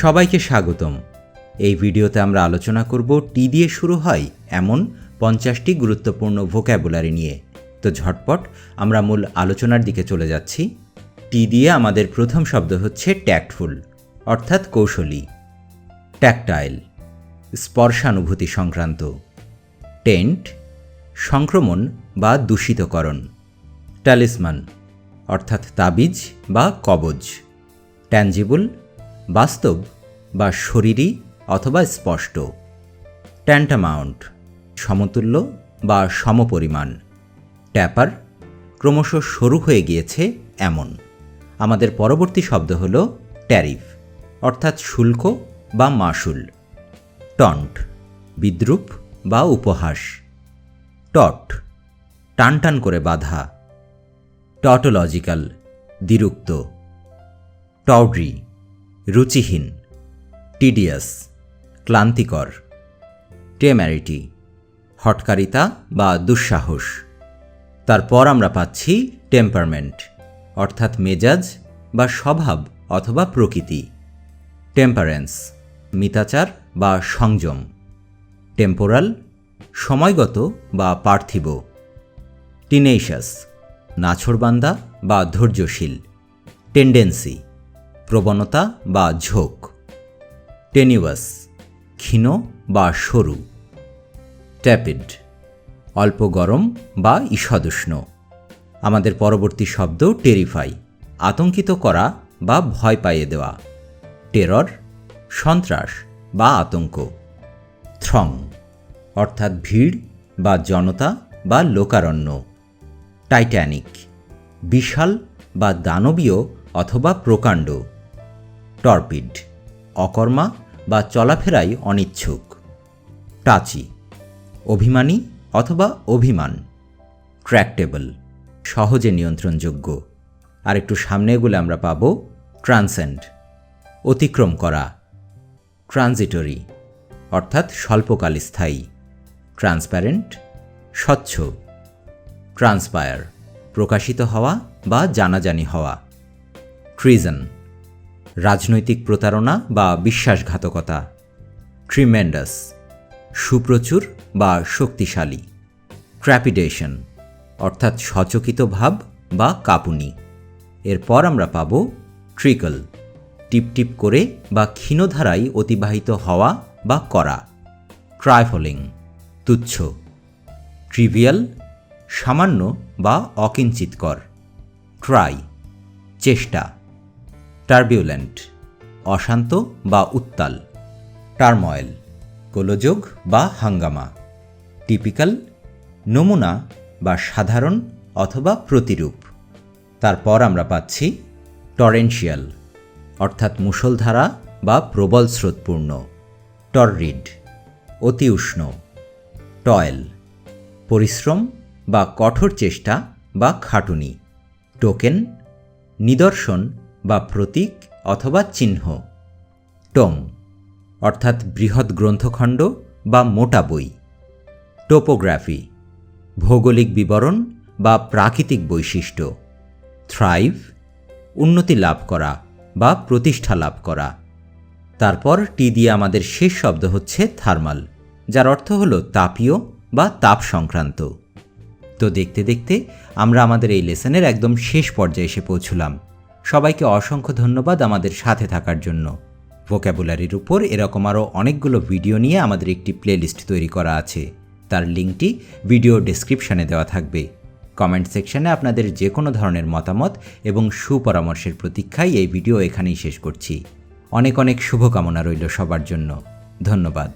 সবাইকে স্বাগতম। এই ভিডিওতে আমরা আলোচনা করব টি দিয়ে শুরু হয় এমন 50টি গুরুত্বপূর্ণ ভোক্যাবুলারি নিয়ে। তো ঝটপট আমরা মূল আলোচনার দিকে চলে যাচ্ছি। টি দিয়ে আমাদের প্রথম শব্দ হচ্ছে ট্যাক্টফুল, অর্থাৎ কৌশলী। ট্যাকটাইল, স্পর্শানুভূতি সংক্রান্ত। টেন্ট, সংক্রমণ বা দূষিতকরণ। ট্যালিসমান, অর্থাৎ তাবিজ বা কবজ। ট্যাঞ্জিবল, বাস্তব বা শরীরী অথবা স্পষ্ট। ট্যান্টামাউন্ট, সমতুল্য বা সমপরিমাণ। ট্যাপার, ক্রমশ সরু হয়ে গিয়েছে এমন। আমাদের পরবর্তী শব্দ হল ট্যারিফ, অর্থাৎ শুল্ক বা মাশুল। টন্ট, বিদ্রূপ বা উপহাস। টট, টানটান করে বাঁধা। টটোলজিক্যাল, দ্বিরুক্ত। টওড্রি, রুচিহীন। টিডিয়াস, ক্লান্তিকর। টেম্যারিটি, হঠকারিতা বা দুঃসাহস। তারপর আমরা পাচ্ছি টেম্পারমেন্ট, অর্থাৎ মেজাজ বা স্বভাব অথবা প্রকৃতি। টেম্পারেন্স, মিতাচার বা সংযম। টেম্পোরাল, সময়গত বা পার্থিব। টিনেশাস, নাছোড়বান্দা বা ধৈর্যশীল। টেন্ডেন্সি, প্রবণতা বা ঝোঁক। টেনিওয়াস, ক্ষীণ বা সরু। ট্যাপিড, অল্প গরম বা ঈষদুষ্ণ। আমাদের পরবর্তী শব্দ টেরিফাই, আতঙ্কিত করা বা ভয় পাইয়ে দেওয়া। টেরর, সন্ত্রাস বা আতঙ্ক। থ্রং, অর্থাৎ ভিড় বা জনতা বা লোকারণ্য। টাইটানিক, বিশাল বা দানবীয় অথবা প্রকাণ্ড। টর্পিড, অকর্মা বা চলাফেরায় অনিচ্ছুক। টাচি, অভিমানী অথবা অভিমান। ট্র্যাক্টেবল, সহজে নিয়ন্ত্রণযোগ্য। আর একটু সামনে এগুলো আমরা পাব ট্রান্সেন্ড, অতিক্রম করা। ট্রানজিটরি, অর্থাৎ স্বল্পকাল স্থায়ী। ট্রান্সপ্যারেন্ট, স্বচ্ছ। ট্রান্সপায়ার, প্রকাশিত হওয়া বা জানাজানি হওয়া। ট্রিজন, রাজনৈতিক প্রতারণা বা বিশ্বাসঘাতকতা। ট্রিমেন্ডাস, সুপ্রচুর বা শক্তিশালী। ট্র্যাপিডেশন, অর্থাৎ সচকিত ভাব বা কাঁপুনি। এরপর আমরা পাব ট্রিকল, টিপটিপ করে বা ক্ষীণধারায় অতিবাহিত হওয়া বা করা। ট্রাইফলিং, তুচ্ছ। ট্রিভিয়াল, সামান্য বা অকিঞ্চিতকর। ট্রাই, চেষ্টা। টার্বিউলেন্ট, অশান্ত বা উত্তাল। টার্ময়েল, গোলযোগ বা হাঙ্গামা। টিপিক্যাল, নমুনা বা সাধারণ অথবা প্রতিরূপ। তারপর আমরা পাচ্ছি টরেনশিয়াল, অর্থাৎ মুষলধারা বা প্রবল স্রোতপূর্ণ। টররিড, অতি উষ্ণ। টয়েল, পরিশ্রম বা কঠোর চেষ্টা বা খাটুনি। টোকেন, নিদর্শন বা প্রতীক অথবা চিহ্ন। টোম, অর্থাৎ বৃহৎ গ্রন্থখণ্ড বা মোটা বই। টোপোগ্রাফি, ভৌগোলিক বিবরণ বা প্রাকৃতিক বৈশিষ্ট্য। থ্রাইভ, উন্নতি লাভ করা বা প্রতিষ্ঠা লাভ করা। তারপর টি দিয়ে আমাদের শেষ শব্দ হচ্ছে থার্মাল, যার অর্থ হল তাপীয় বা তাপ সংক্রান্ত। তো দেখতে দেখতে আমরা আমাদের এই লেসনের একদম শেষ পর্যায়ে এসে পৌঁছলাম। সবাইকে অসংখ্য ধন্যবাদ আমাদের সাথে থাকার জন্য। ভোক্যাবুলারির উপর এরকম আরও অনেকগুলো ভিডিও নিয়ে আমাদের একটি প্লেলিস্ট তৈরি করা আছে, তার লিঙ্কটি ভিডিও ডেসক্রিপশানে দেওয়া থাকবে। কমেন্ট সেকশনে আপনাদের যে কোনো ধরনের মতামত এবং সুপরামর্শের প্রতীক্ষায় এই ভিডিও এখানেই শেষ করছি। অনেক অনেক শুভকামনা রইল সবার জন্য। ধন্যবাদ।